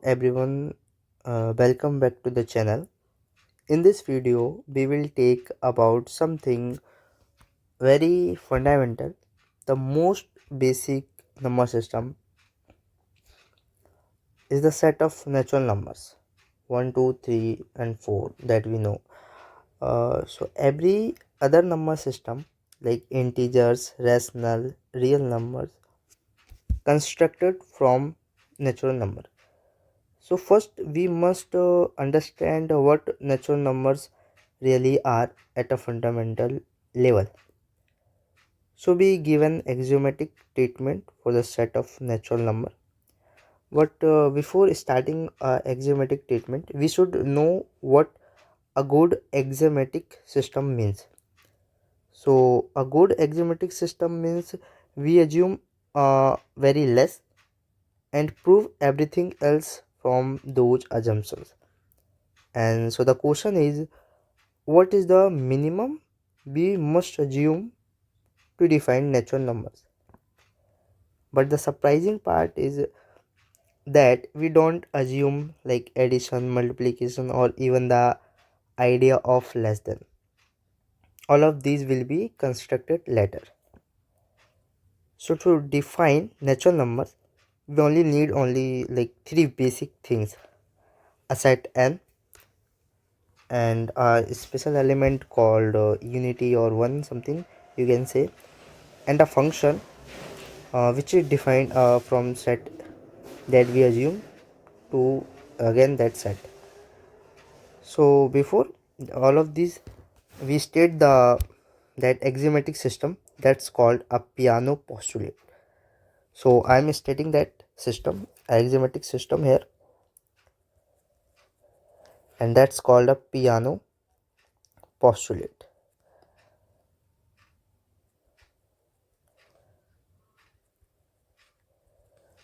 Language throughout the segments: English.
everyone, welcome back to the channel. In this video, we will take about something very fundamental, the most basic number system is the set of natural numbers 1, 2, 3, and 4 that we know. So every other number system like integers, rational, real numbers constructed from natural number. So first we must understand what natural numbers really are at a fundamental level. So we give an axiomatic treatment for the set of natural number. But before starting axiomatic treatment, we should know what a good axiomatic system means. So a good axiomatic system means we assume very less and prove everything else from those assumptions. And so the question is, what is the minimum we must assume to define natural numbers? But the surprising part is that we don't assume like addition, multiplication, or even the idea of less than. All of these will be constructed later. So to define natural numbers, we only need like three basic things: a set n, and a special element called unity or one, something you can say, and a function which is defined from set that we assume to again that set. So before all of these, we state the that axiomatic system that's called a Peano postulate. So I'm stating that system, axiomatic system here, and that's called a Peano postulate.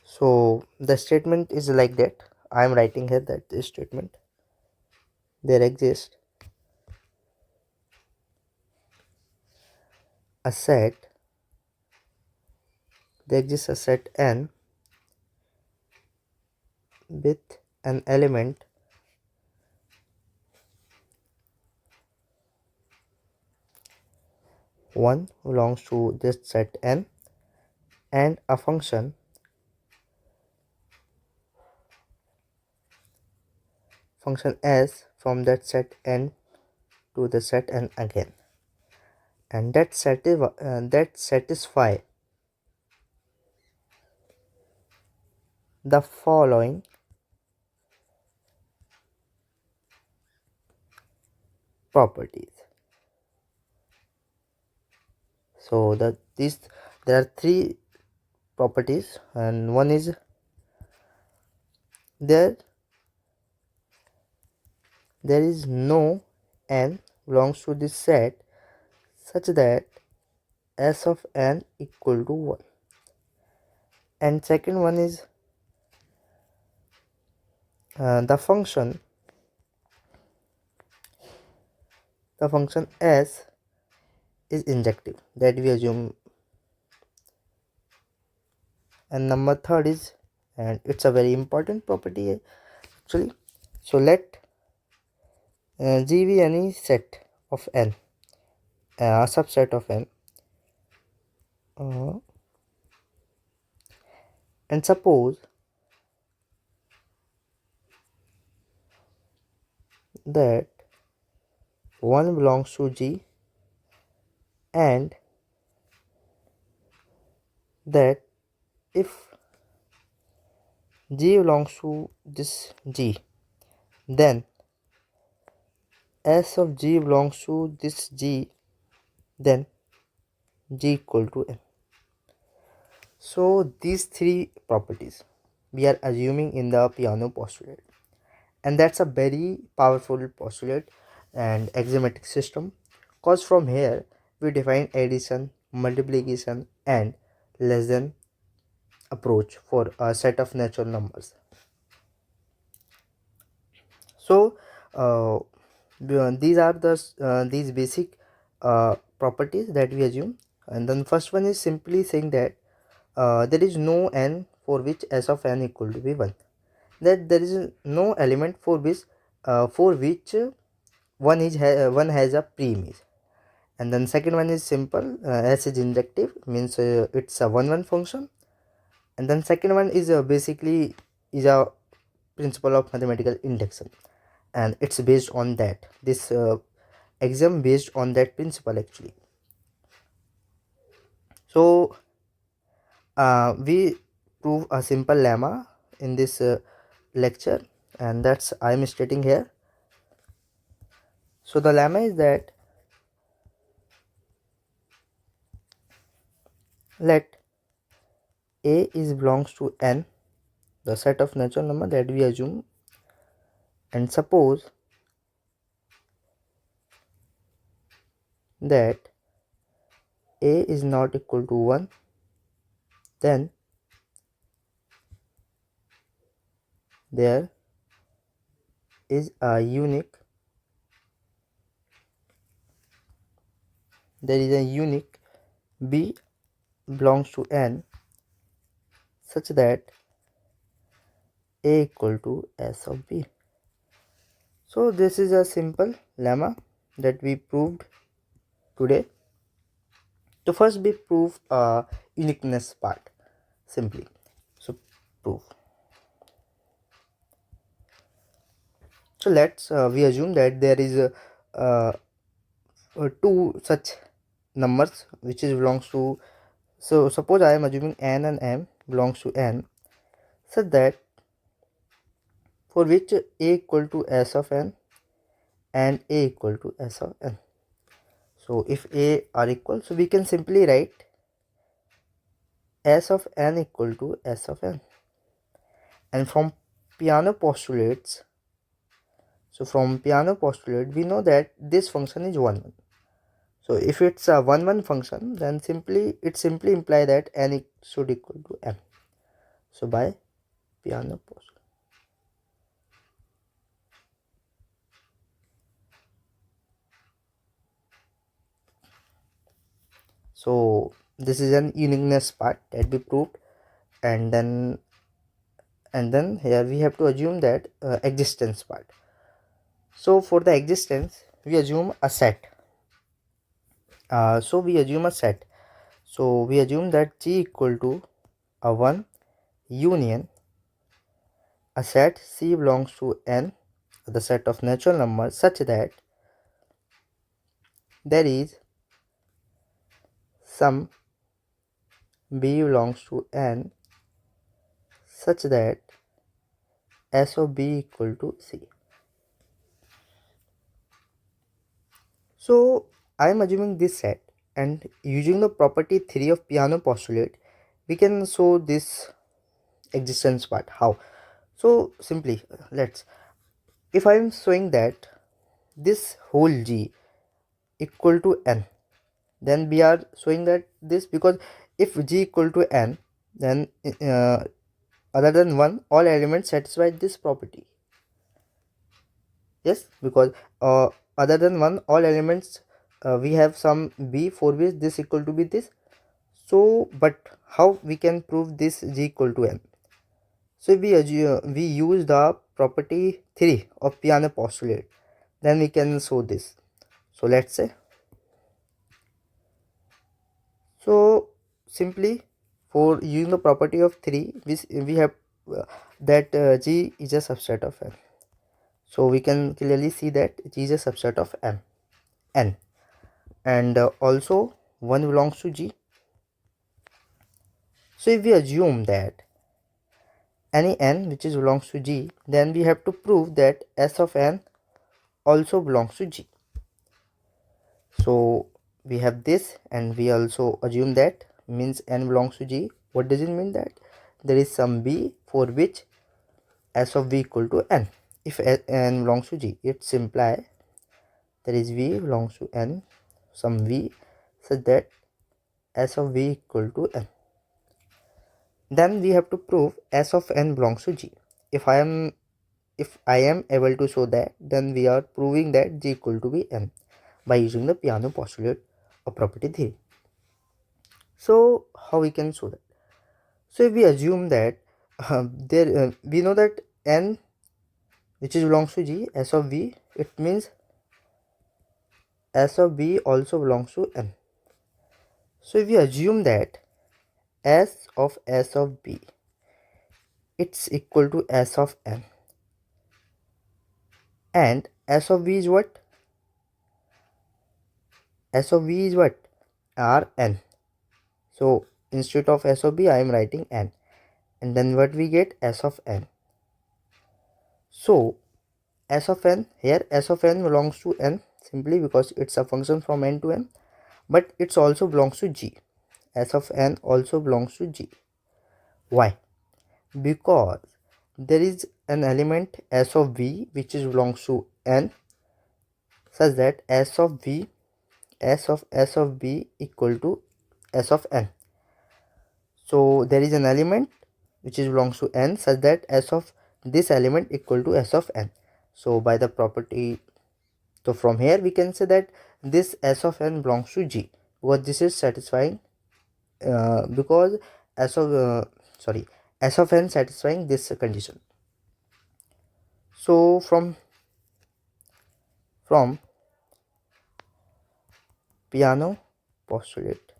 So the statement is like that. I'm writing here that this statement: there exists a set, there exists a set n with an element one belongs to this set n, and a function s from that set n to the set n again, and that satisfy the following properties. So there are three properties, and one is there is no n belongs to this set such that s of n equal to 1, and second one is the function s is injective that we assume, and number third is, and it's a very important property actually, so let G be any set of n, a subset of n, and suppose that 1 belongs to G and that if G belongs to this G, then S of G belongs to this G, then G equal to n. So these three properties we are assuming in the Peano postulate, and that's a very powerful postulate and axiomatic system, cause from here we define addition, multiplication, and less than approach for a set of natural numbers. So these are these basic properties that we assume, and then first one is simply saying that there is no n for which s of n equal to be 1, that there is no element for which one has a pre-image. And then second one is simple, S is inductive, means it's a one function. And then second one is basically is a principle of mathematical induction, and it's based on that, this axiom based on that principle actually. So we prove a simple lemma in this lecture, and that's I'm stating here. So the lemma is that let A is belongs to n, the set of natural number that we assume, and suppose that A is not equal to 1, then there is a unique B belongs to n such that A equal to S of B. So this is a simple lemma that we proved today. So first we prove uniqueness part simply. So proof. So let's we assume that there is two such numbers which is belongs to. So suppose I am assuming n and m belongs to n, such that for which A equal to S of n and A equal to S of n. So if A are equal, so we can simply write S of n equal to S of n. And from Peano postulates, we know that this function is 1 1. So if it's a 1 1 function, then it simply imply that n should equal to m. So by Peano postulate. So this is an uniqueness part that we proved, and then here we have to assume that existence part. So for the existence, we assume a set. So we assume that G equal to a 1 union a set C belongs to n, the set of natural numbers, such that there is some B belongs to n such that S of B equal to C. So I am assuming this set, and using the property 3 of Peano postulate, we can show this existence part. How? So simply if I am showing that this whole G equal to n, then we are showing that this, because if G equal to n, then other than 1 all elements satisfy this property. Yes, because other than 1 all elements we have some B for which this equal to be this. So but how we can prove this G equal to n? So we use the property 3 of Peano postulate, then we can show this. So let's say, so simply for using the property of 3, we have that G is a subset of n. So we can clearly see that G is a subset of n, and also 1 belongs to G. So if we assume that any n which is belongs to G, then we have to prove that S of n also belongs to G. So we have this, and we also assume that means n belongs to G. What does it mean? That there is some B for which S of V equal to n. If n belongs to G, it implies there is V belongs to n, some V, such that S of V equal to n. Then we have to prove S of n belongs to G. If I am able to show that, then we are proving that G equal to be n by using the Peano postulate of property theory. So how we can show that? So if we assume that we know that n which is belongs to G, S of V, it means S of B also belongs to N. So if we assume that S of B, it's equal to S of N, and S of V is what? S of V is what? Rn. So instead of S of B, I am writing N, and then what we get? S of N. So S of N, here S of N belongs to N simply because it's a function from N to N, but it also belongs to G. S of N also belongs to G. Why? Because there is an element S of V which is belongs to N, such that S of V, S of B equal to S of N. So there is an element which is belongs to N such that S of this element equal to S of N. So by the property, so from here we can say that this S of N belongs to G, because this is satisfying because S of S of N satisfying this condition. So from Peano postulate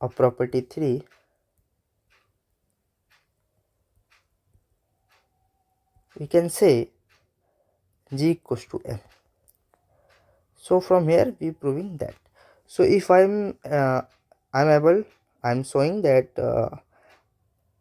of property 3, we can say G equals to N. So from here we proving that. So if I'm showing that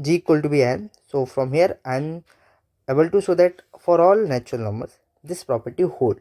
G equal to be N, so from here I'm able to show that for all natural numbers this property hold.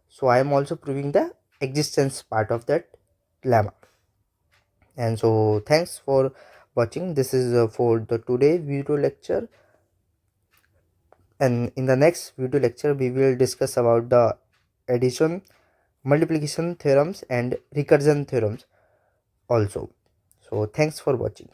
So I am also proving the existence part of that lemma. And so thanks for watching. This is for the today video lecture, and in the next video lecture we will discuss about the addition, multiplication theorems and recursion theorems also. So thanks for watching.